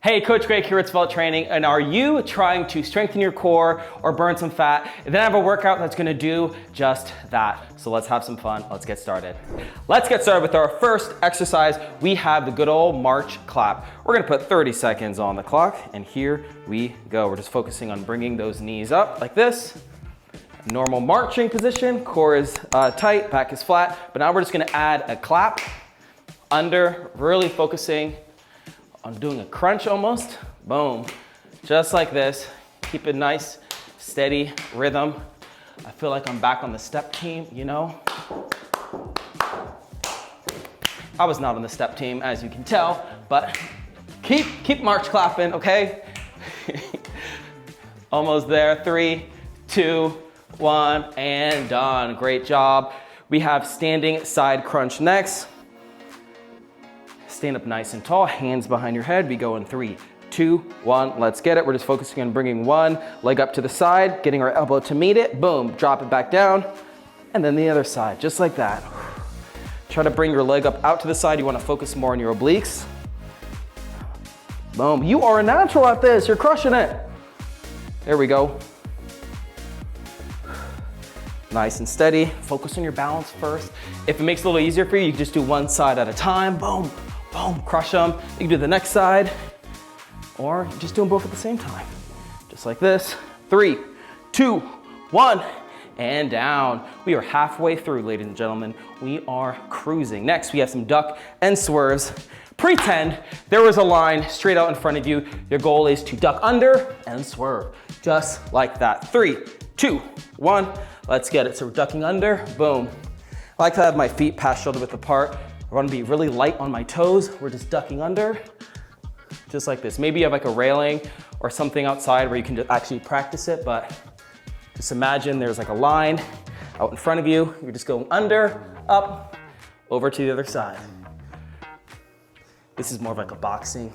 Hey, Coach Greg here with Svelte Training, and are you trying to strengthen your core or burn some fat? And then I have a workout that's gonna do just that. So let's have some fun, let's get started. Let's get started with our first exercise. We have the good old March clap. We're gonna put 30 seconds on the clock, and here we go. We're just focusing on bringing those knees up like this. Normal marching position, core is tight, back is flat, but now we're just gonna add a clap under, really focusing on doing a crunch almost. Boom, just like this. Keep it nice, steady rhythm. I feel like I'm back on the step team, you know? I was not on the step team, as you can tell, but keep march clapping, okay? Almost there, 3, 2, 1, and done. Great job. We have standing side crunch next. Stand up nice and tall, hands behind your head. We go in 3, 2, 1, let's get it. We're just focusing on bringing one leg up to the side, getting our elbow to meet it, boom, drop it back down, and then the other side, just like that. Try to bring your leg up out to the side. You wanna focus more on your obliques. Boom, you are a natural at this, you're crushing it. There we go. Nice and steady, focus on your balance first. If it makes it a little easier for you, you can just do one side at a time, boom. Boom, crush them. You can do the next side, or just do them both at the same time. Just like this. 3, 2, 1, and down. We are halfway through, ladies and gentlemen. We are cruising. Next, we have some duck and swerves. Pretend there was a line straight out in front of you. Your goal is to duck under and swerve, just like that. 3, 2, 1, let's get it. So we're ducking under, boom. I like to have my feet past shoulder width apart. I want to be really light on my toes. We're just ducking under, just like this. Maybe you have like a railing or something outside where you can just actually practice it, but just imagine there's like a line out in front of you. You're just going under, up, over to the other side. This is more of like a boxing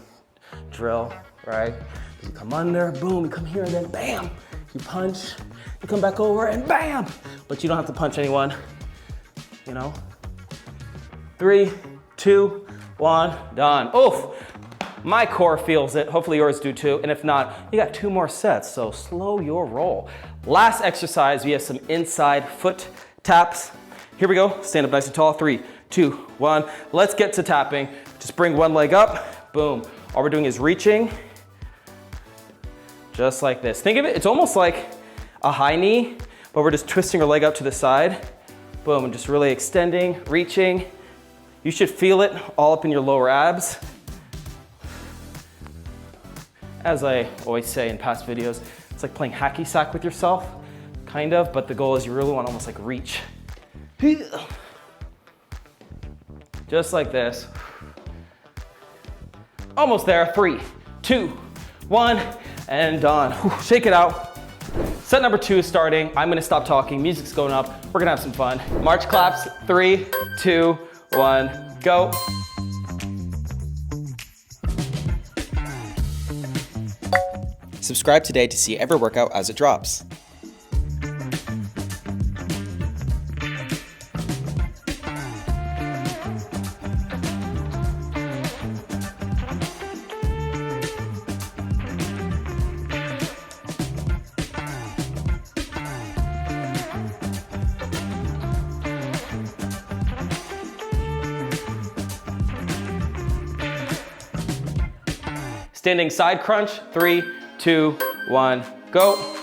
drill, right? You come under, boom, you come here, and then bam, you punch, you come back over, and bam! But you don't have to punch anyone, you know? 3, 2, 1, done. Oof, my core feels it. Hopefully yours do too. And if not, you got 2 more sets, so slow your roll. Last exercise, we have some inside foot taps. Here we go, stand up nice and tall. 3, 2, 1. Let's get to tapping. Just bring one leg up, boom. All we're doing is reaching, just like this. Think of it, it's almost like a high knee, but we're just twisting our leg up to the side. Boom, and just really extending, reaching. You should feel it all up in your lower abs. As I always say in past videos, it's like playing hacky sack with yourself, kind of, but the goal is you really want to almost like reach. Just like this. Almost there, 3, 2, 1, and done. Shake it out. Set number 2 is starting. I'm gonna stop talking, music's going up. We're gonna have some fun. March claps, 3, 2, 1, go. Subscribe today to see every workout as it drops. Standing side crunch, 3, 2, 1, go.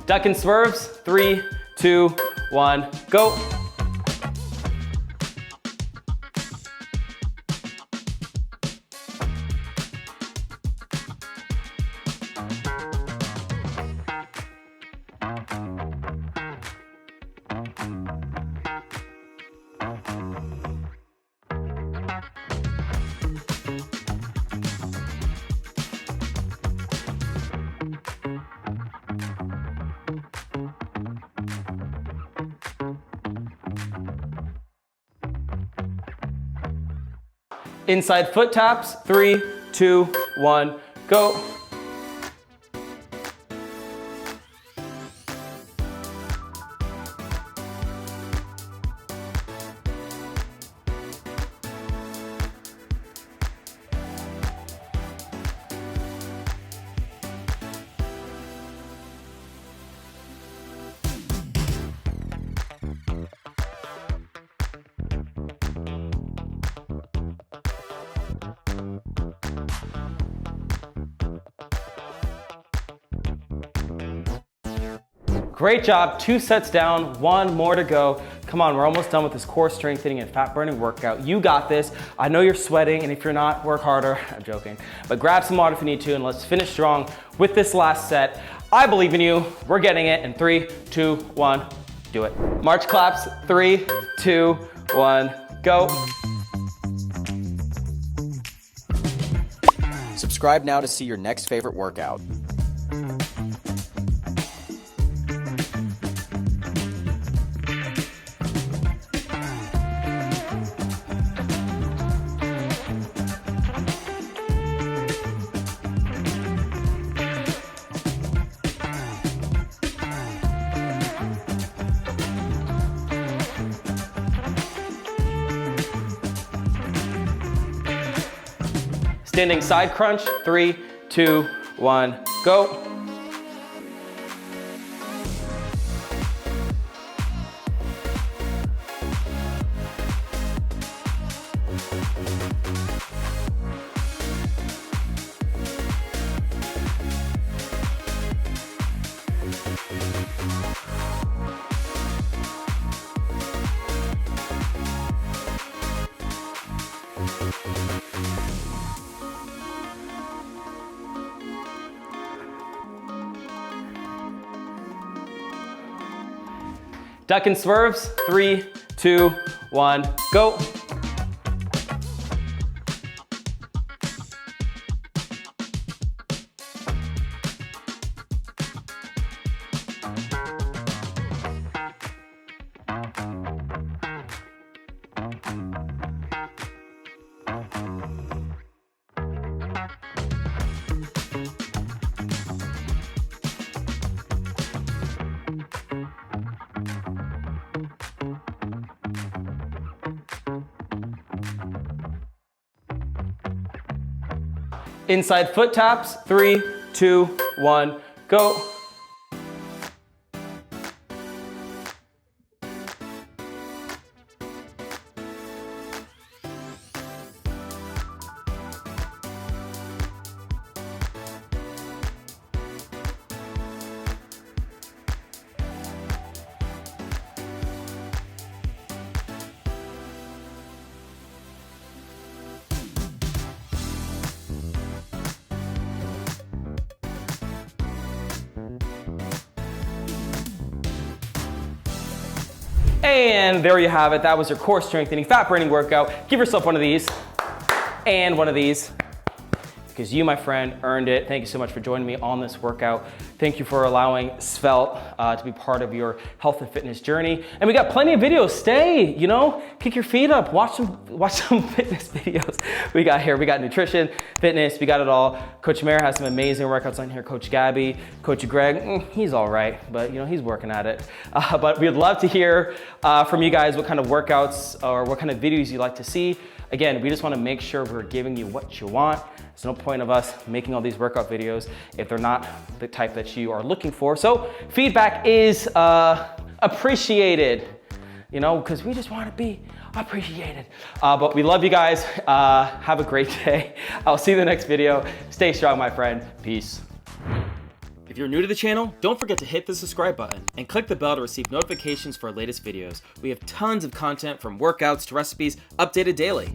Duck and swerves, 3, 2, 1, go. Inside foot taps, 3, 2, 1, go. Great job, 2 sets down, 1 more to go. Come on, we're almost done with this core strengthening and fat burning workout. You got this. I know you're sweating, and if you're not, work harder. I'm joking. But grab some water if you need to, and let's finish strong with this last set. I believe in you. We're getting it in 3, 2, 1, do it. March claps, 3, 2, 1, go. Subscribe now to see your next favorite workout. Standing side crunch, 3, 2, 1, go. Duck and swerves, 3, 2, 1, go. Inside foot taps, 3, 2, 1, go. And there you have it. That was your core strengthening, fat burning workout. Give yourself one of these and one of these, because you, my friend, earned it. Thank you so much for joining me on this workout. Thank you for allowing Svelte to be part of your health and fitness journey. And we got plenty of videos. Stay, you know, kick your feet up, watch some fitness videos. We got nutrition, fitness, we got it all. Coach Mare has some amazing workouts on here. Coach Gabby, Coach Greg, he's all right, but you know, he's working at it. But we'd love to hear from you guys what kind of workouts or what kind of videos you'd like to see. Again, we just want to make sure we're giving you what you want. There's no point of us making all these workout videos if they're not the type that you are looking for. So feedback is appreciated, you know, because we just want to be appreciated. But we love you guys. Have a great day. I'll see you in the next video. Stay strong, my friend. Peace. If you're new to the channel, don't forget to hit the subscribe button and click the bell to receive notifications for our latest videos. We have tons of content from workouts to recipes updated daily.